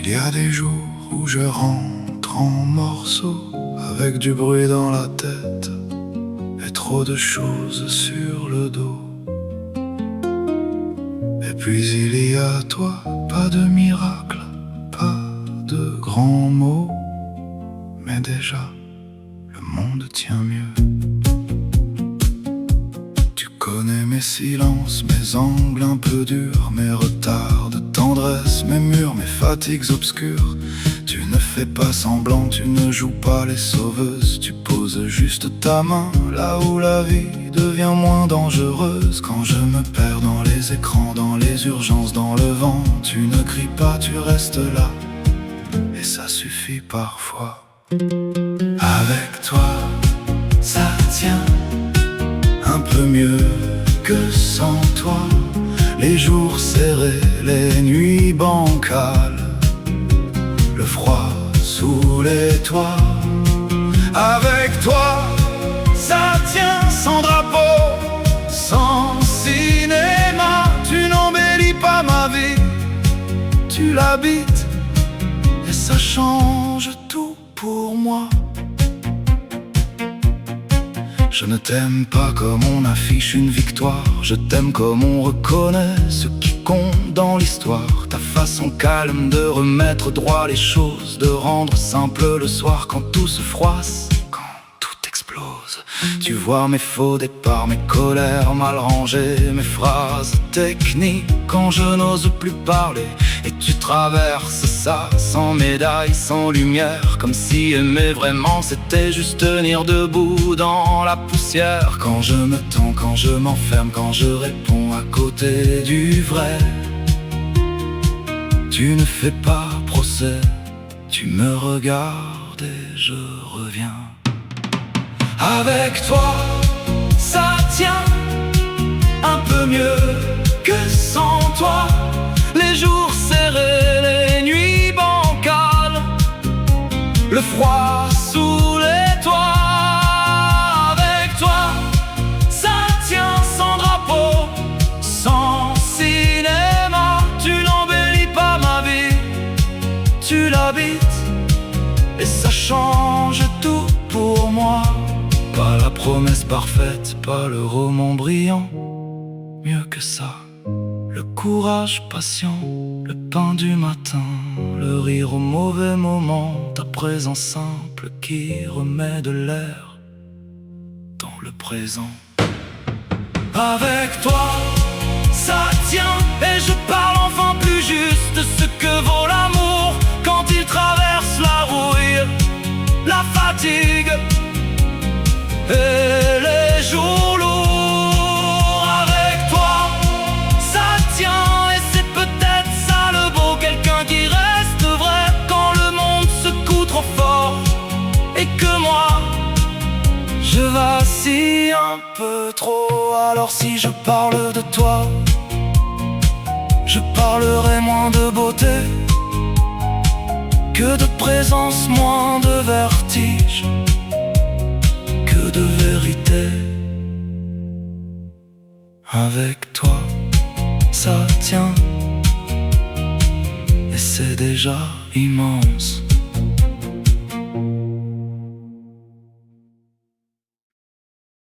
Il y a des jours où je rentre en morceaux, avec du bruit dans la tête et trop de choses sur le dos. Et puis il y a toi, pas de miracle, pas de grands mots, mais déjà le monde tient mieux. Tu connais mes silences, mes angles un peu durs, mes retards de tendresse, mes murs, mes fatigues obscures. Tu ne fais pas semblant, tu ne joues pas les sauveuses. Tu poses juste ta main là où la vie devient moins dangereuse. Quand je me perds dans les écrans, dans les urgences, dans le vent, tu ne cries pas, tu restes là, et ça suffit parfois. Avec toi, ça tient un peu mieux que sans toi. Les jours serrés, les nuits bancales, le froid sous les toits. Avec toi, ça tient sans drapeau, sans cinéma. Tu n'embellis pas ma vie, tu l'habites, et ça change tout pour moi. Je ne t'aime pas comme on affiche une victoire, je t'aime comme on reconnaît ce qui compte dans l'histoire. Ta façon calme de remettre droit les choses, de rendre simple le soir quand tout se froisse, quand tout explose. Tu vois mes faux départs, mes colères mal rangées, mes phrases techniques quand je n'ose plus parler. Et tu traverses ça sans médaille, sans lumière, comme si aimer vraiment c'était juste tenir debout dans la poussière. Quand je me tends, quand je m'enferme, quand je réponds à côté du vrai, tu ne fais pas procès, tu me regardes et je reviens. Avec toi, ça tient un peu mieux que sans toi. Les jours serrés, les nuits bancales, le froid sous les toits. Avec toi, ça tient sans drapeau, sans cinéma. Tu n'embellis pas ma vie, tu l'habites, et ça change tout pour moi. Pas la promesse parfaite, pas le roman brillant, mieux que ça. Le courage patient, le pain du matin, le rire au mauvais moment, ta présence simple qui remet de l'air dans le présent. Avec toi, ça tient, et je parle enfin plus juste ce que vaut l'amour quand il traverse la rouille, la fatigue et les jours lourds. Et que moi, je vacille un peu trop. Alors si je parle de toi, je parlerai moins de beauté que de présence, moins de vertige que de vérité. Avec toi, ça tient, et c'est déjà immense.